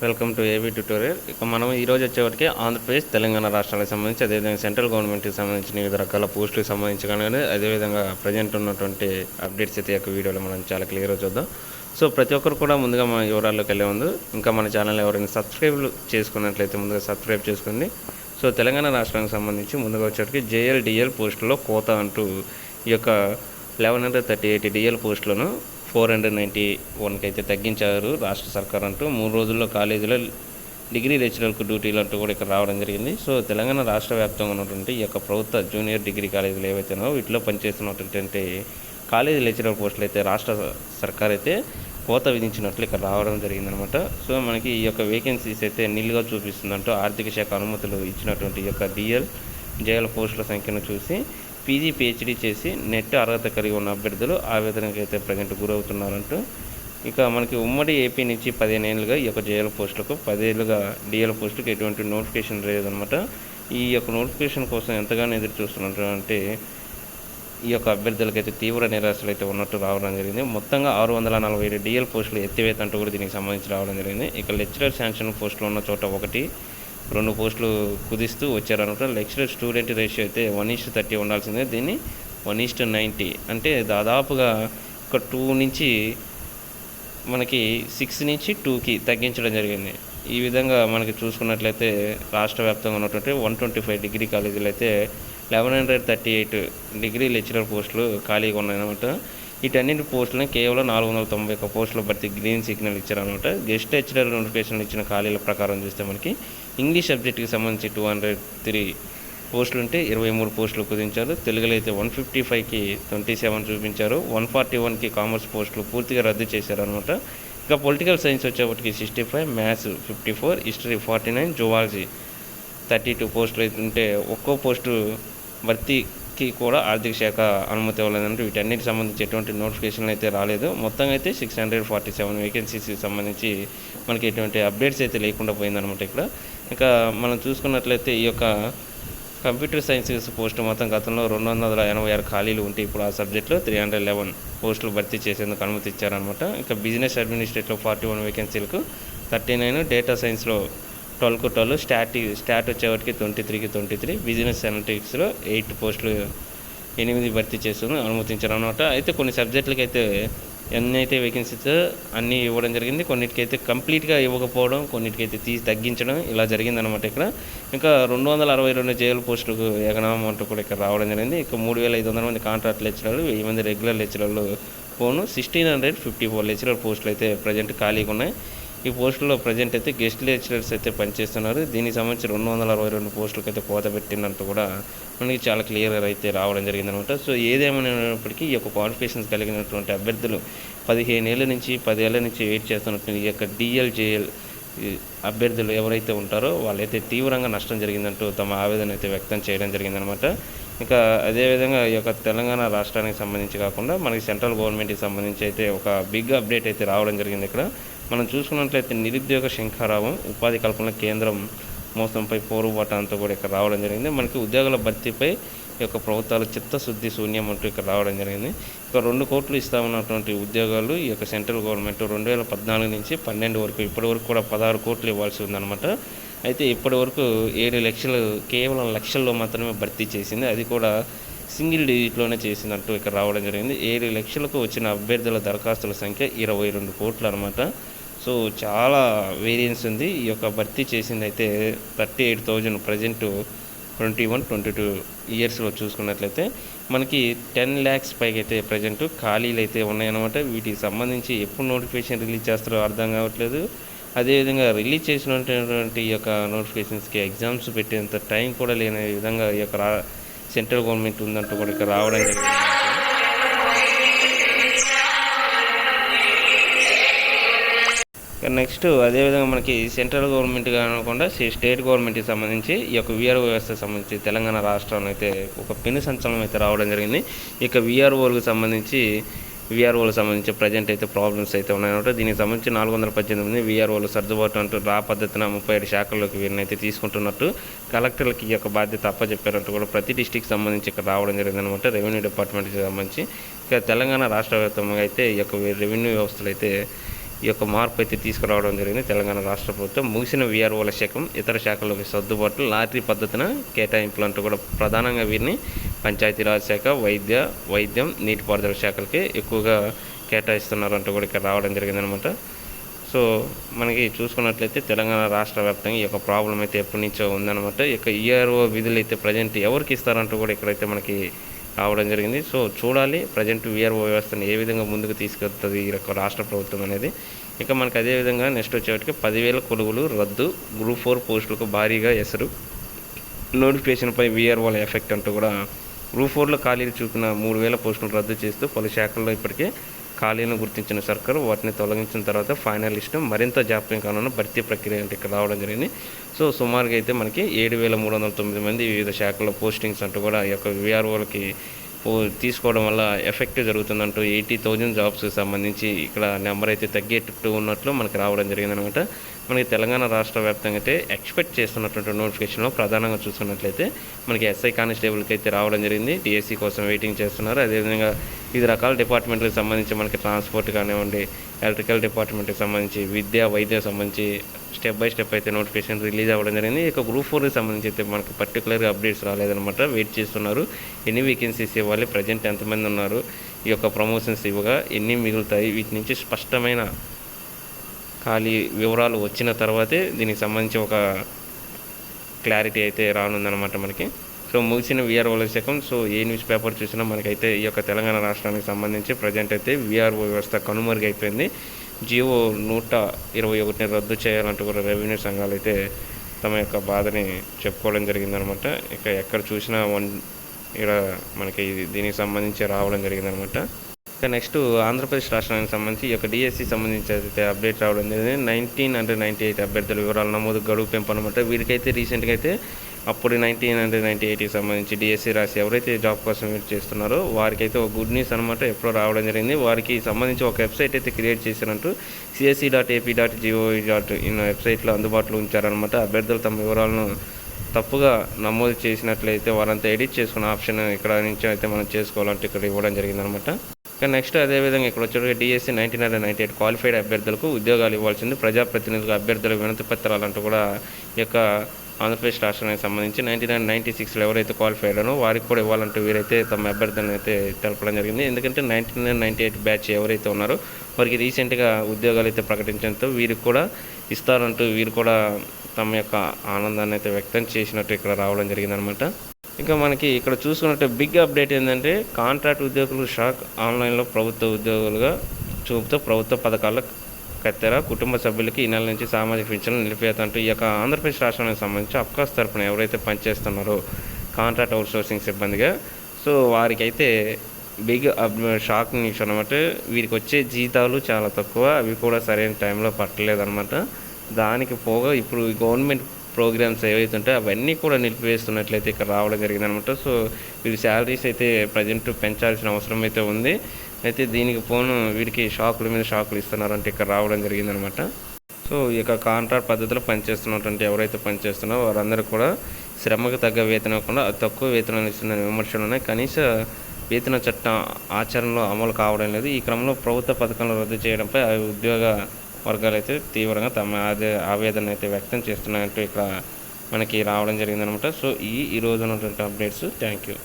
Welcome to AB tutorial. ఇక మనం ఈరోజు వచ్చేవాటికి ఆంధ్రప్రదేశ్, తెలంగాణ రాష్ట్రాలకు సంబంధించి, అదేవిధంగా సెంట్రల్ గవర్నమెంట్కి సంబంధించిన వివిధ రకాల పోస్టులకు సంబంధించి కానీ అదేవిధంగా ప్రజెంట్ ఉన్నటువంటి అప్డేట్స్ అయితే యొక్క వీడియోలో మనం చాలా క్లియర్గా చూద్దాం. సో ప్రతి ఒక్కరు కూడా ముందుగా మన వివరాల్లోకి వెళ్ళే ముందు ఇంకా మన ఛానల్ ఎవరైనా సబ్స్క్రైబ్ చేసుకున్నట్లయితే ముందుగా సబ్స్క్రైబ్ చేసుకోండి. సో తెలంగాణ రాష్ట్రానికి సంబంధించి ముందుగా వచ్చేటికి జేఎల్/డిఎల్ పోస్టుల్లో కోత అంటూ ఈ యొక్క 1138 డిఎల్ పోస్టులను 491కి అయితే తగ్గించారు రాష్ట్ర సర్కార్ అంటూ. 3 రోజుల్లో కాలేజీలో డిగ్రీ లెక్చరర్లకు డ్యూటీలు అంటూ కూడా ఇక్కడ రావడం జరిగింది. సో తెలంగాణ రాష్ట్ర వ్యాప్తంగా ఉన్నటువంటి ఈ యొక్క ప్రభుత్వ జూనియర్ డిగ్రీ కాలేజీలు ఏవైతేనో వీటిలో పనిచేస్తున్నటువంటి కాలేజీ లెక్చరర్ పోస్టులు అయితే రాష్ట్ర సర్కార్ అయితే కోత విధించినట్లు ఇక్కడ రావడం జరిగిందనమాట. సో మనకి ఈ యొక్క వేకెన్సీస్ అయితే నిల్గా చూపిస్తుందంటూ ఆర్థిక శాఖ అనుమతులు ఇచ్చినటువంటి ఈ యొక్క జేఎల్ పోస్టుల సంఖ్యను చూసి పీజీ పిహెచ్డీ చేసి నెట్ అర్హత కలిగి ఉన్న అభ్యర్థులు ఆవేదనకు అయితే ప్రజెంట్ గురవుతున్నారంటూ. ఇక మనకి ఉమ్మడి ఏపీ నుంచి 15 ఏళ్ళుగా ఈ యొక్క జేఎల్ పోస్టులకు, 10 ఏళ్ళుగా డిఎల్ పోస్టులకు ఎటువంటి నోటిఫికేషన్ లేదనమాట. ఈ యొక్క నోటిఫికేషన్ కోసం ఎంతగానో ఎదురు చూస్తున్నటువంటి ఈ యొక్క అభ్యర్థులకైతే తీవ్ర నిరాశలు అయితే ఉన్నట్టు రావడం జరిగింది. మొత్తంగా 647 డిఎల్ పోస్టులు ఎత్తివేత అంటూ కూడా దీనికి సంబంధించి రావడం జరిగింది. ఇక లెక్చరర్ శాంక్షన్ పోస్టులు ఉన్న చోట 1-2 పోస్టులు కుదిస్తూ వచ్చారనమాట. లెక్చరర్ స్టూడెంట్ రేషియో అయితే 1:30 ఉండాల్సిందే, దీన్ని 1:90 అంటే దాదాపుగా ఒక 2 నుంచి మనకి 6 నుంచి 2కి తగ్గించడం జరిగింది. ఈ విధంగా మనకి చూసుకున్నట్లయితే రాష్ట్ర వ్యాప్తంగా ఉన్నటువంటి 125 డిగ్రీ కాలేజీలు అయితే 1138 డిగ్రీ లెక్చరర్ పోస్టులు ఖాళీగా ఉన్నాయన్నమాట. వీటన్నింటి పోస్టులను కేవలం 491 పోస్టులు భర్తీ గ్రీన్ సిగ్నల్ ఇచ్చారనమాట. గెస్ట్ లెక్చరర్ నోటిఫికేషన్లు ఇచ్చిన ఖాళీల ప్రకారం చూస్తే మనకి ఇంగ్లీష్ సబ్జెక్టుకి సంబంధించి 203 పోస్టులు ఉంటే 23 పోస్టులు కుదించారు. తెలుగులో అయితే 155కి 27 చూపించారు. 141కి కామర్స్ పోస్టులు పూర్తిగా రద్దు చేశారనమాట. ఇక పొలిటికల్ సైన్స్ వచ్చేప్పటికి 65, మ్యాథ్స్ 54, హిస్టరీ 49, జువాలజీ 32 పోస్టులు అయితే ఉంటే ఒక్కో పోస్టు భర్తీకి కూడా ఆర్థిక శాఖ అనుమతి ఇవ్వలేదంటే వీటన్నిటికి సంబంధించి ఎటువంటి నోటిఫికేషన్లు అయితే రాలేదు. మొత్తంగా అయితే 647 వేకెన్సీస్కి సంబంధించి మనకి ఎటువంటి అప్డేట్స్ అయితే లేకుండా పోయిందనమాట ఇక్కడ. ఇంకా మనం చూసుకున్నట్లయితే ఈ యొక్క కంప్యూటర్ సైన్స్ పోస్టు మొత్తం గతంలో 286 ఖాళీలు ఉంటే ఇప్పుడు ఆ సబ్జెక్టులో 311 పోస్టులు భర్తీ చేసేందుకు అనుమతి ఇచ్చారనమాట. ఇంకా బిజినెస్ అడ్మినిస్ట్రేట్లో 41 వేకెన్సీలకు 39, డేటా సైన్స్లో 12కు 12, స్టాట్ వచ్చేవాటికి 23కి 23, బిజినెస్ అనలిటిక్స్లో 8 పోస్టులు 8 భర్తీ చేస్తూ అనుమతించారనమాట. అయితే కొన్ని సబ్జెక్టులకి అయితే ఎన్నైతే వేకెన్సీస్ అన్నీ ఇవ్వడం జరిగింది, కొన్నిటికైతే కంప్లీట్గా ఇవ్వకపోవడం, కొన్నిటికైతే తగ్గించడం ఇలా జరిగిందనమాట ఇక్కడ. ఇంకా 262 జేఎల్ పోస్టులకు ఎగనామం అంటూ కూడా ఇక్కడ రావడం జరిగింది. ఇక 3500 మంది కాంట్రాక్ట్ లెక్చరర్లు, 1000 మంది రెగ్యులర్ లెక్చరర్లు పోను 1654 లెక్చరర్ పోస్టులు అయితే ప్రజెంట్ ఖాళీగా ఉన్నాయి. ఈ పోస్టుల్లో ప్రజెంట్ అయితే గెస్ట్ లెక్చరర్స్ అయితే పనిచేస్తున్నారు. దీనికి సంబంధించి 262 పోస్టులకు అయితే కోత పెట్టినట్టు కూడా మనకి చాలా క్లియర్గా అయితే రావడం జరిగిందనమాట. సో ఏదేమైనప్పటికీ ఈ యొక్క క్వాలిఫికేషన్స్ కలిగినటువంటి అభ్యర్థులు 15 ఏళ్ళ నుంచి 10 ఏళ్ళ నుంచి వెయిట్ చేస్తున్నటువంటి ఈ యొక్క జేఎల్ అభ్యర్థులు ఎవరైతే ఉంటారో వాళ్ళైతే తీవ్రంగా నష్టం జరిగిందంటూ తమ ఆవేదన అయితే వ్యక్తం చేయడం జరిగిందనమాట. ఇంకా అదేవిధంగా ఈ యొక్క తెలంగాణ రాష్ట్రానికి సంబంధించి కాకుండా మనకి సెంట్రల్ గవర్నమెంట్కి సంబంధించి అయితే ఒక బిగ్ అప్డేట్ అయితే రావడం జరిగింది ఇక్కడ. మనం చూసుకున్నట్లయితే నిరుద్యోగ శంఖారావం, ఉపాధి కల్పన కేంద్రం మోసంపై పోరుబాట అంతా కూడా ఇక్కడ రావడం జరిగింది. మనకి ఉద్యోగాల భర్తీపై ఈ యొక్క ప్రభుత్వాలు చిత్తశుద్ధి శూన్యం అంటూ ఇక్కడ రావడం జరిగింది. ఇక 2 కోట్లు ఇస్తామన్నటువంటి ఉద్యోగాలు ఈ యొక్క సెంట్రల్ గవర్నమెంట్ 2014 నుంచి 12 వరకు ఇప్పటి వరకు కూడా 16 కోట్లు ఇవ్వాల్సి ఉందన్నమాట. అయితే ఇప్పటి వరకు 7 లక్షలు కేవలం లక్షల్లో మాత్రమే భర్తీ చేసింది, అది కూడా సింగిల్ డిజిట్లోనే చేసినట్టు ఇక్కడ రావడం జరిగింది. 7 లక్షలకు వచ్చిన అభ్యర్థుల దరఖాస్తుల సంఖ్య 22 కోట్లు అనమాట. సో చాలా వేరియన్స్ ఉంది. ఈ యొక్క భర్తీ చేసింది అయితే 38,000 ప్రజెంట్ 21-22 ఇయర్స్లో చూసుకున్నట్లయితే మనకి 10 lakhs పైకి అయితే ప్రజెంట్ ఖాళీలు అయితే ఉన్నాయన్నమాట. వీటికి సంబంధించి ఎప్పుడు నోటిఫికేషన్ రిలీజ్ చేస్తారో అర్థం కావట్లేదు. అదేవిధంగా రిలీజ్ చేసినటువంటి ఈ యొక్క నోటిఫికేషన్స్కి ఎగ్జామ్స్ పెట్టేంత టైం కూడా లేని విధంగా ఈ యొక్క సెంట్రల్ గవర్నమెంట్ ఉందంటూ కూడా ఇక్కడ రావడం జరిగింది. నెక్స్ట్ అదేవిధంగా మనకి సెంట్రల్ గవర్నమెంట్ కాకుండా స్టేట్ గవర్నమెంట్కి సంబంధించి ఈ యొక్క VRO వ్యవస్థకు సంబంధించి తెలంగాణ రాష్ట్రంలో అయితే ఒక పెను సంచలనం అయితే రావడం జరిగింది. ఇక VROలకు సంబంధించి ప్రజెంట్ అయితే ప్రాబ్లమ్స్ అయితే ఉన్నాయన్నమాట. దీనికి సంబంధించి 418 మంది VROలు సర్దుబాటు అంటూ రా పద్ధతిన 37 శాఖల్లోకి వీరిని అయితే తీసుకుంటున్నట్టు కలెక్టర్లకి ఈ యొక్క బాధ్యత అప్పచెప్పారంటూ కూడా ప్రతి డిస్టిక్ సంబంధించి ఇక్కడ రావడం జరిగిందనమాట. రెవెన్యూ డిపార్ట్మెంట్కి సంబంధించి ఇక తెలంగాణ రాష్ట్ర వ్యాప్తంగా అయితే ఈ యొక్క రెవెన్యూ వ్యవస్థలు అయితే ఈ యొక్క మార్పు అయితే తీసుకురావడం జరిగింది తెలంగాణ రాష్ట్ర ప్రభుత్వం. ముగిసిన వీఆర్ఓల శకం ఇతర శాఖలకు సర్దుబాట్లు, లాటరీ పద్ధతిన కేటాయింపులు అంటూ కూడా ప్రధానంగా వీరిని పంచాయతీరాజ్ శాఖ, వైద్యం, నీటిపారుదల శాఖలకి ఎక్కువగా కేటాయిస్తున్నారంటూ కూడా ఇక్కడ రావడం జరిగిందనమాట. సో మనకి చూసుకున్నట్లయితే తెలంగాణ రాష్ట్ర వ్యాప్తంగా ఈ యొక్క ప్రాబ్లం అయితే ఎప్పటి నుంచో ఉందన్నమాట. ఈ యొక్క ఈఆర్ఓ విధులు అయితే ప్రజెంట్ ఎవరికి ఇస్తారంటూ కూడా ఇక్కడైతే మనకి రావడం జరిగింది. సో చూడాలి ప్రజెంట్ వీఆర్ఓ వ్యవస్థను ఏ విధంగా ముందుకు తీసుకెళ్తుంది ఈ యొక్క రాష్ట్ర ప్రభుత్వం అనేది. ఇక మనకి అదేవిధంగా నెక్స్ట్ వచ్చేటికి 10,000 కొలువులు రద్దు, గ్రూప్ 4 పోస్టులకు భారీగా ఎసరు, నోటిఫికేషన్పై వీఆర్ఓల ఎఫెక్ట్ అంటూ కూడా గ్రూప్ 4లో ఖాళీలు చూపిన 3,000 పోస్టులు రద్దు చేస్తూ పలు శాఖల్లో ఇప్పటికే ఖాళీలను గుర్తించిన సర్కారు వాటిని తొలగించిన తర్వాత ఫైనల్ లిస్టు మరింత జాప్యం కానున్న భర్తీ ప్రక్రియ అంటే ఇక్కడ రావడం జరిగింది. సో సుమారుగా అయితే మనకి 7,309 మంది వివిధ శాఖల్లో పోస్టింగ్స్ అంటూ కూడా ఈ యొక్క వీఆర్ఓలకి తీసుకోవడం వల్ల ఎఫెక్ట్ జరుగుతుందంటూ 80,000 జాబ్స్ సంబంధించి ఇక్కడ నెంబర్ అయితే తగ్గేటట్టు ఉన్నట్లు మనకి రావడం జరిగిందనమాట. మనకి తెలంగాణ రాష్ట్ర వ్యాప్తంగా అయితే ఎక్స్పెక్ట్ చేస్తున్నటువంటి నోటిఫికేషన్లో ప్రధానంగా చూసుకున్నట్లయితే మనకి ఎస్ఐ కానిస్టేబుల్కి అయితే రావడం జరిగింది. టీఎస్సీ కోసం వెయిటింగ్ చేస్తున్నారు. అదేవిధంగా వివిధ రకాల డిపార్ట్మెంట్లకు సంబంధించి మనకి ట్రాన్స్పోర్ట్ కానివ్వండి, ఎలక్ట్రికల్ డిపార్ట్మెంట్కి సంబంధించి, వైద్యం సంబంధించి స్టెప్ బై స్టెప్ అయితే నోటిఫికేషన్ రిలీజ్ అవ్వడం జరిగింది. ఇక గ్రూప్ 4కి సంబంధించి అయితే మనకు పర్టికులర్గా అప్డేట్స్ రాలేదనమాట. వెయిట్ చేస్తున్నారు ఎన్ని వేకెన్సీస్ ఇవ్వాలి, ప్రజెంట్ ఎంతమంది ఉన్నారు, ఈ యొక్క ప్రమోషన్స్ ఇవ్వగా ఎన్ని మిగులుతాయి, వీటి నుంచి స్పష్టమైన ఖాళీ వివరాలు వచ్చిన తర్వాతే దీనికి సంబంధించి ఒక క్లారిటీ అయితే రానుందనమాట మనకి. సో ముగిసిన వీఆర్ఓల శకం. సో ఏ న్యూస్ పేపర్ చూసినా మనకైతే ఈ యొక్క తెలంగాణ రాష్ట్రానికి సంబంధించి ప్రజెంట్ అయితే వీఆర్ఓ వ్యవస్థ కనుమరుగైపోయింది. జియో 121ని రద్దు చేయాలంటూ కూడా రెవెన్యూ సంఘాలు అయితే తమ యొక్క బాధని చెప్పుకోవడం జరిగిందనమాట. ఇక ఎక్కడ చూసినా ఇక్కడ మనకి దీనికి సంబంధించి రావడం జరిగిందనమాట. ఇక నెక్స్ట్ ఆంధ్రప్రదేశ్ రాష్ట్రానికి సంబంధించి ఈ యొక్క డిఎస్సి సంబంధించి అయితే అప్డేట్ రావడం జరిగింది. 1998 అభ్యర్థుల వివరాల నమోదు గడువు పెంపు అనమాట. వీరికైతే రీసెంట్గా అయితే అప్పుడు 1998కి సంబంధించి డిఎస్సి రాసి ఎవరైతే జాబ్ కోసం వెయిట్ చేస్తున్నారో వారికైతే ఒక గుడ్ న్యూస్ అనమాట ఎప్పుడో రావడం జరిగింది. వారికి సంబంధించి ఒక వెబ్సైట్ అయితే క్రియేట్ చేశారంటూ csc.ap.gov.in వెబ్సైట్లో అందుబాటులో ఉంచారనమాట. అభ్యర్థులు తమ వివరాలను తప్పుగా నమోదు చేసినట్లయితే వారంతా ఎడిట్ చేసుకున్న ఆప్షన్ ఇక్కడ నుంచి అయితే మనం చేసుకోవాలంటే ఇక్కడ ఇవ్వడం జరిగిందనమాట. ఇక నెక్స్ట్ అదేవిధంగా ఇక్కడ వచ్చే డిఎస్సి 1998 క్వాలిఫైడ్ అభ్యర్థులకు ఉద్యోగాలు ఇవ్వాల్సింది, ప్రజాప్రతినిధులకు అభ్యర్థుల వినతి పత్రాలంటూ కూడా ఈ యొక్క ఆంధ్రప్రదేశ్ రాష్ట్రానికి సంబంధించి 1996లో ఎవరైతే క్వాలిఫైడ్ అనో వారికి కూడా ఇవ్వాలంటూ వీరైతే తమ అభ్యర్థులను అయితే తెలపడం జరిగింది. ఎందుకంటే 1998 బ్యాచ్ ఎవరైతే ఉన్నారో వారికి రీసెంట్గా ఉద్యోగాలు అయితే ప్రకటించడంతో వీరికి కూడా ఇస్తారంటూ వీరు కూడా తమ యొక్క ఆనందాన్ని అయితే వ్యక్తం చేసినట్టు ఇక్కడ రావడం జరిగిందనమాట. ఇంకా మనకి ఇక్కడ చూసుకున్నట్టు బిగ్ అప్డేట్ ఏంటంటే కాంట్రాక్ట్ ఉద్యోగులు షాక్, ఆన్లైన్లో ప్రభుత్వ ఉద్యోగులుగా చూపుతూ ప్రభుత్వ పథకాల కత్తెర, కుటుంబ సభ్యులకి ఈ నెల నుంచి సామాజిక పింఛన్లు నిలిపేతంటూ ఈ యొక్క ఆంధ్రప్రదేశ్ రాష్ట్రానికి సంబంధించి APPCOS తరపున ఎవరైతే పనిచేస్తున్నారో కాంట్రాక్ట్ అవుట్సోర్సింగ్ సిబ్బందిగా సో వారికైతే బిగ్ షాక్ న్యూస్ అనమాట. వీరికి వచ్చే జీతాలు చాలా తక్కువ, అవి కూడా సరైన టైంలో పట్టలేదన్నమాట. దానికి పోగా ఇప్పుడు గవర్నమెంట్ ప్రోగ్రామ్స్ ఏవైతే ఉంటాయో అవన్నీ కూడా నిలిపివేస్తున్నట్లయితే ఇక్కడ రావడం జరిగిందనమాట. సో వీరి శాలరీస్ అయితే ప్రజెంట్ పెంచాల్సిన అవసరం అయితే ఉంది. అయితే దీనికి పోను వీరికి షాకుల మీద షాకులు ఇస్తున్నారంటే ఇక్కడ రావడం జరిగిందనమాట. సో ఈ యొక్క కాంట్రాక్ట్ పద్ధతిలో పనిచేస్తున్నటువంటి ఎవరైతే పనిచేస్తున్నారో వారందరూ కూడా శ్రమకు తగ్గ వేతనం ఇవ్వకుండా తక్కువ వేతనం ఇస్తుందని విమర్శలు ఉన్నాయి. కనీస వేతన చట్టం ఆచరణలో అమలు కావడం లేదు. ఈ క్రమంలో ప్రభుత్వ పథకాలను రద్దు చేయడంపై ఆ ఉద్యోగ వర్గాలు అయితే తీవ్రంగా తమ ఆవేదన అయితే వ్యక్తం చేస్తున్నాయంటూ ఇక్కడ మనకి రావడం జరిగిందనమాట. సో ఈ రోజు ఉన్నటువంటి అప్డేట్స్. Thank you.